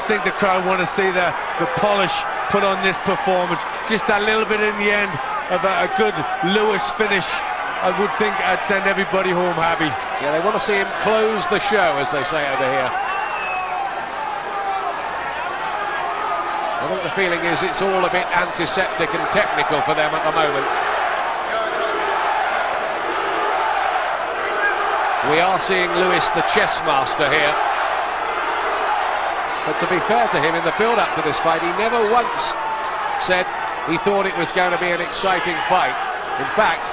S2: think the crowd want to see the polish put on this performance. Just a little bit in the end of a good Lewis finish. I would think I'd send everybody home happy.
S1: Yeah, they want to see him close the show, as they say over here. I think the feeling is it's all a bit antiseptic and technical for them at the moment. We are seeing Lewis, the chess master, here. But to be fair to him, in the build-up to this fight, he never once said he thought it was going to be an exciting fight. In fact,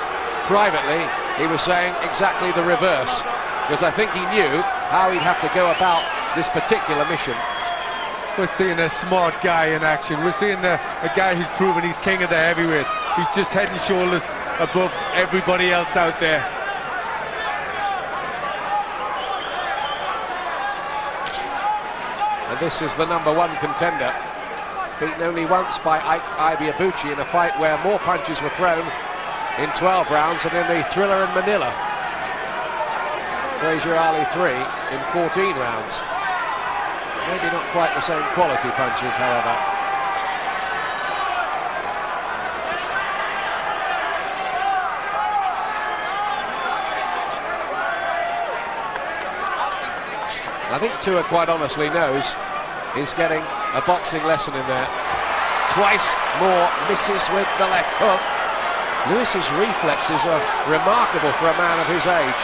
S1: privately, he was saying exactly the reverse, because I think he knew how he'd have to go about this particular mission.
S2: We're seeing a smart guy in action. We're seeing a guy who's proven he's king of the heavyweights. He's just head and shoulders above everybody else out there.
S1: And this is the #1 contender, beaten only once by Ibeabuchi in a fight where more punches were thrown in 12 rounds than in the thriller in Manila. Frazier Ali 3 in 14 rounds. Maybe not quite the same quality punches, however. I think Tua quite honestly knows he's getting a boxing lesson in there. Twice more misses with the left hook. Lewis's reflexes are remarkable for a man of his age.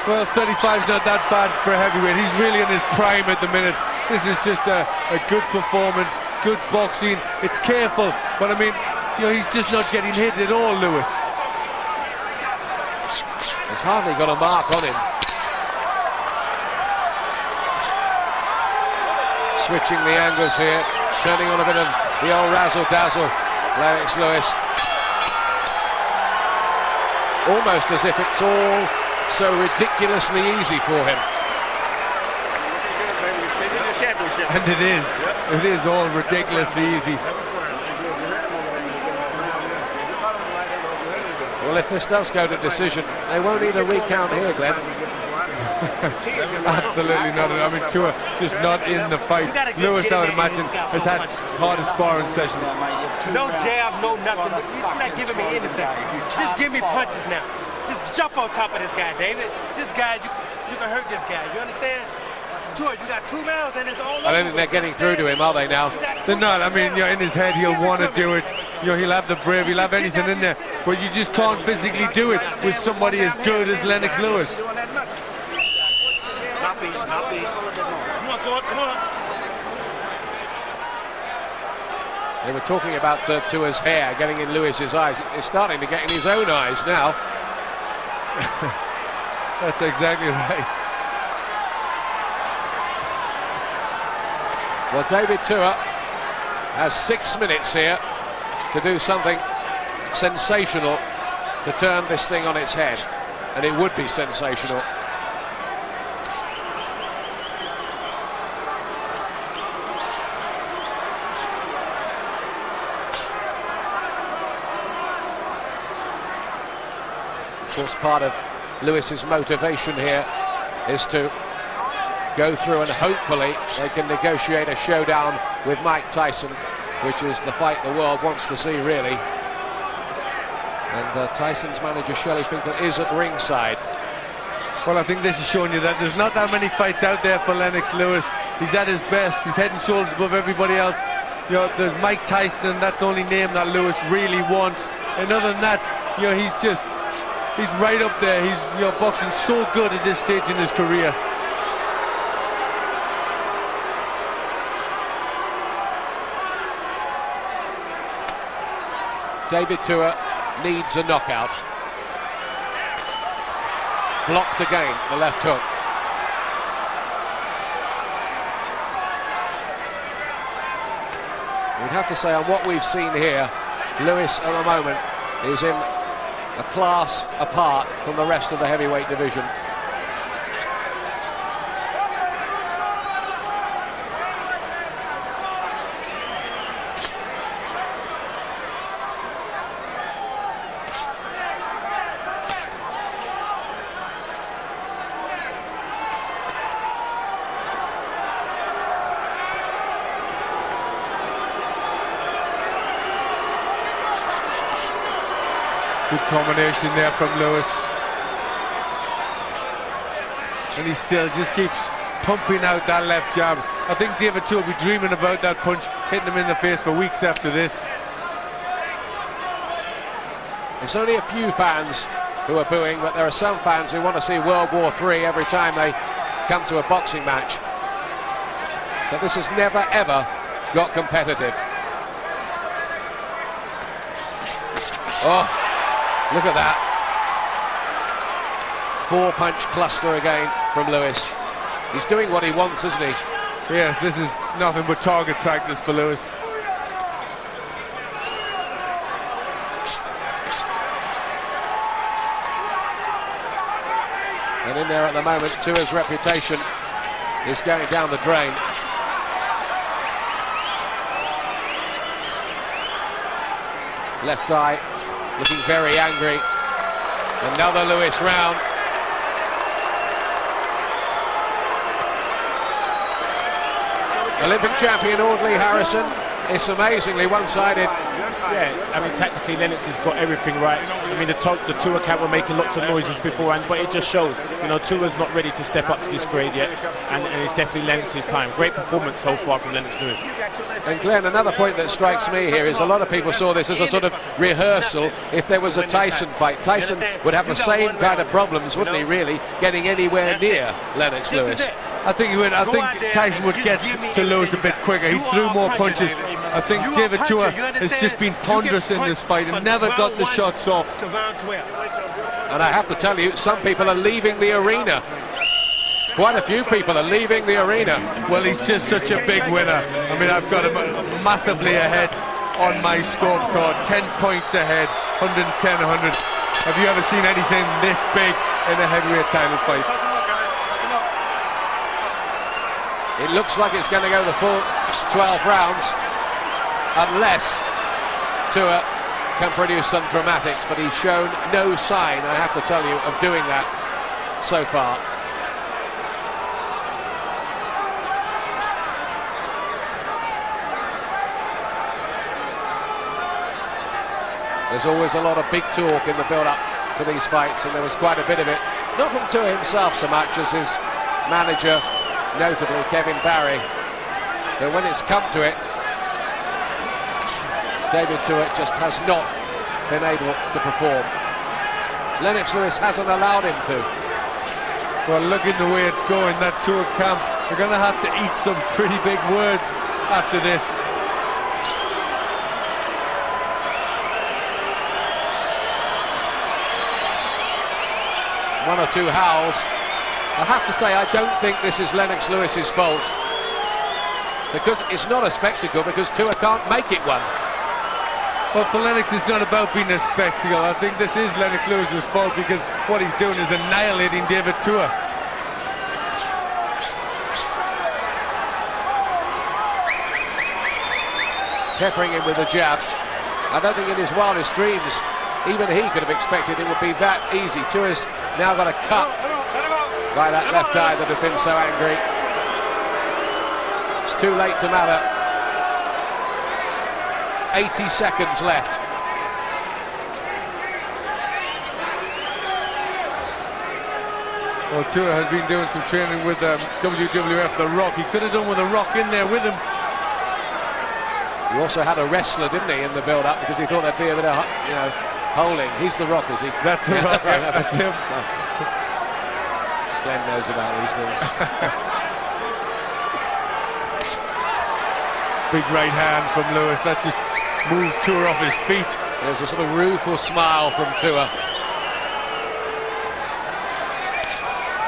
S2: Well, 35's not that bad for a heavyweight. He's really in his prime at the minute. This is just a good performance, good boxing. It's careful, but I mean, you know, he's just not getting hit at all, Lewis.
S1: He's hardly got a mark on him. Switching the angles here, turning on a bit of the old razzle-dazzle. Lennox Lewis. Almost as if it's all so ridiculously easy for him.
S2: And it is. It is all ridiculously easy.
S1: Well, if this does go to decision, they won't need a recount here, Glenn.
S2: Absolutely not. I mean, Tua just not in the fight. Lewis, I would imagine, has had harder sparring sessions.
S6: No jab, no nothing. You're not giving me anything. Just give me punches now. Just jump on top of this guy, David. This guy, you can hurt this guy. You understand? Tua, you got 2 rounds and it's all over.
S1: I don't think they're getting through to him, are they now?
S2: They're not. I mean, you know, in his head, he'll want to do it. You know, he'll have the brave, he'll have anything in there. But you just can't physically do it with somebody as good as Lennox Lewis.
S6: Mouthpiece, mouthpiece. Come on, come on.
S1: They were talking about Tua's hair getting in Lewis's eyes. It's starting to get in his own eyes now.
S2: That's exactly right.
S1: Well, David Tua has 6 minutes here to do something sensational to turn this thing on its head. And it would be sensational. Of course, part of Lewis's motivation here is to go through and hopefully they can negotiate a showdown with Mike Tyson, which is the fight the world wants to see, really. And Tyson's manager, Shelley Finkel, is at ringside.
S2: Well, I think this is showing you that there's not that many fights out there for Lennox Lewis. He's at his best. He's head and shoulders above everybody else. You know, there's Mike Tyson, and that's the only name that Lewis really wants. And other than that, you know, he's right up there. He's, you know, boxing so good at this stage in his career.
S1: David Tua needs a knockout. Blocked again, the left hook. We'd have to say, on what we've seen here, Lewis at the moment is in a class apart from the rest of the heavyweight division.
S2: Good combination there from Lewis. And he still just keeps pumping out that left jab. I think David Tua will be dreaming about that punch, hitting him in the face for weeks after this.
S1: There's only a few fans who are booing, but there are some fans who want to see World War III every time they come to a boxing match. But this has never, ever got competitive. Oh, look at that. 4-punch cluster again from Lewis. He's doing what he wants, isn't he?
S2: Yes, this is nothing but target practice for Lewis.
S1: And in there at the moment, Tua's reputation is going down the drain. Left eye looking very angry. Another Lewis round. Olympic champion Audley Harrison. It's amazingly one-sided.
S7: fight.
S3: Yeah, I mean, tactically, Lennox has got everything right. I mean, the two account were making lots of noises beforehand, but it just shows, you know, Tua's not ready to step up to this grade yet, and it's definitely Lennox's time. Great performance so far from Lennox Lewis.
S1: And Glenn, another point that strikes me here is a lot of people saw this as a sort of rehearsal. If there was a Tyson fight, Tyson would have the same kind of problems, wouldn't he, really, getting anywhere near Lennox Lewis?
S2: I think he would. I think Tyson would get to Lewis a bit quicker. He threw more punches. I think David Tua has just been ponderous in this fight and never got the shots off.
S1: And I have to tell you, some people are leaving the arena. Quite a few people are leaving the arena.
S2: Well, he's just such a big winner. I mean, I've got him massively ahead on my scorecard. 10 points ahead, 110, 100. Have you ever seen anything this big in a heavyweight title fight?
S1: It looks like it's going to go the full 12 rounds, unless Tua can produce some dramatics, but he's shown no sign, I have to tell you, of doing that so far. There's always a lot of big talk in the build-up to these fights, and there was quite a bit of it. Not from Tua himself so much as his manager, notably Kevin Barry. But when it's come to it, David Tua just has not been able to perform. Lennox Lewis hasn't allowed him to.
S2: Well, looking the way it's going, that Tua camp, they're going to have to eat some pretty big words after this.
S1: One or two howls. I have to say, I don't think this is Lennox Lewis's fault, because it's not a spectacle, because Tua can't make it one.
S2: Well, for Lennox, it's not about being a spectacle. I think this is Lennox Lewis's fault, because what he's doing is annihilating David Tua.
S1: Peppering him with a jab. I don't think in his wildest dreams even he could have expected it would be that easy. Tua's now got a cut by that left eye that had been so angry. It's too late to matter. 80 seconds left.
S2: Well, Tua has been doing some training with WWF, The Rock. He could have done with a Rock in there with him.
S1: He also had a wrestler, didn't he, in the build-up, because he thought there'd be a bit of, you know, holding. He's The Rock, is he?
S2: That's The Rock, yeah, that's him.
S1: Glenn knows about these things.
S2: Big right hand from Lewis. That just moved Tua off his feet.
S1: There's a sort of rueful smile from Tua.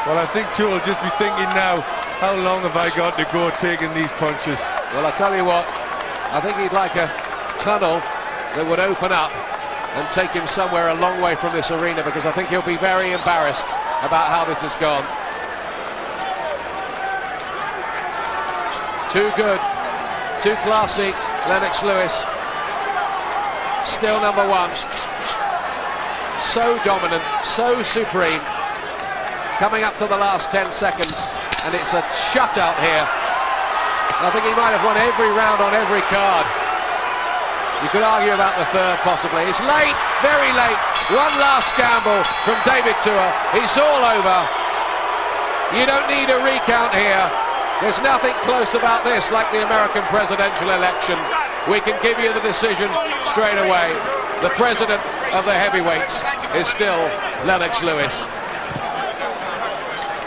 S2: Well, I think Tua will just be thinking now, how long have I got to go taking these punches?
S1: Well, I tell you what, I think he'd like a tunnel that would open up and take him somewhere a long way from this arena, because I think he'll be very embarrassed about how this has gone. Too good, too classy, Lennox Lewis. Still number one. So dominant, so supreme. Coming up to the last 10 seconds, and it's a shutout here. I think he might have won every round on every card. You could argue about the third, possibly. It's late, very late. One last gamble from David Tua. It's all over. You don't need a recount here. There's nothing close about this, like the American presidential election. We can give you the decision straight away. The president of the heavyweights is still Lennox Lewis.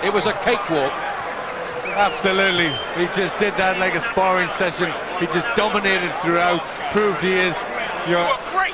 S1: It was a cakewalk.
S2: Absolutely. He just did that like a sparring session. He just dominated throughout, proved he is, you know,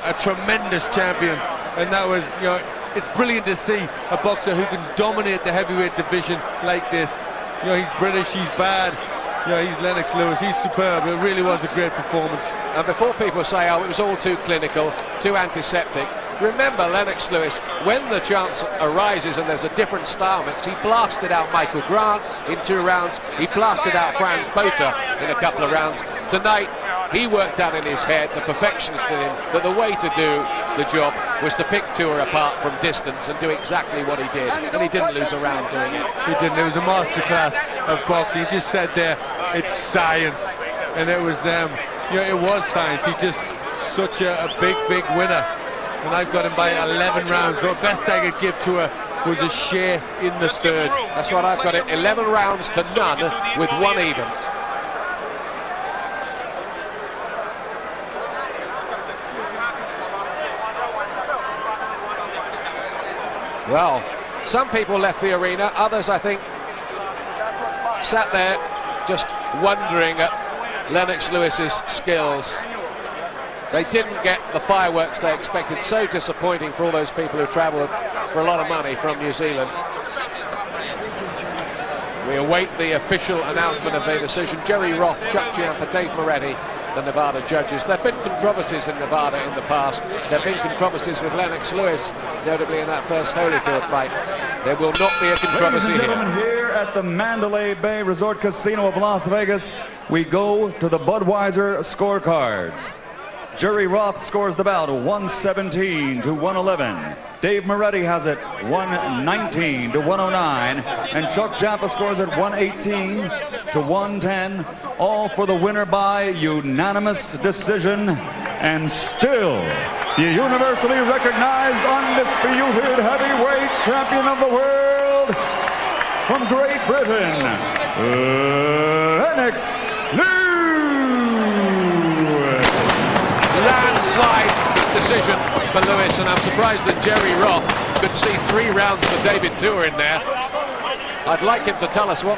S2: a tremendous champion. And that was, you know, it's brilliant to see a boxer who can dominate the heavyweight division like this. You know, he's British, he's bad. You know, he's Lennox Lewis, he's superb. It really was a great performance.
S1: And before people say, oh, it was all too clinical, too antiseptic, remember Lennox Lewis, when the chance arises and there's a different style mix, he blasted out Michael Grant in 2 rounds, he blasted out Franz Botha in a couple of rounds. Tonight, he worked out in his head, the perfectionist in him, that the way to do the job was to pick Tua apart from distance and do exactly what he did. And he didn't lose a round doing it.
S2: He didn't. It was a masterclass of boxing. He just said there, it's science. And it was, you know, it was science. He just such a big winner, and I've got him by 11 rounds. The best I could give to her was a share in the third.
S1: That's what I've got it, 11 rounds to none with 1 even. Well, some people left the arena, others I think sat there just wondering at Lennox Lewis's skills. They didn't get the fireworks they expected. So disappointing for all those people who travelled for a lot of money from New Zealand. We await the official announcement of their decision. Jerry Roth, Chuck Giampa, Dave Moretti, the Nevada judges. There have been controversies in Nevada in the past. There have been controversies with Lennox Lewis, notably in that first Holyfield fight. There will not be a controversy
S4: Ladies and gentlemen, here at the Mandalay Bay Resort Casino of Las Vegas, we go to the Budweiser scorecards. Jerry Roth scores the bout 117 to 111. Dave Moretti has it 119 to 109. And Chuck Giampa scores it 118 to 110. All for the winner by unanimous decision. And still, the universally recognized, undisputed heavyweight champion of the world from Great Britain, Lennox Lewis.
S1: Landslide decision for Lewis, and I'm surprised that Jerry Roth could see 3 rounds for David Tua in there. I'd like him to tell us what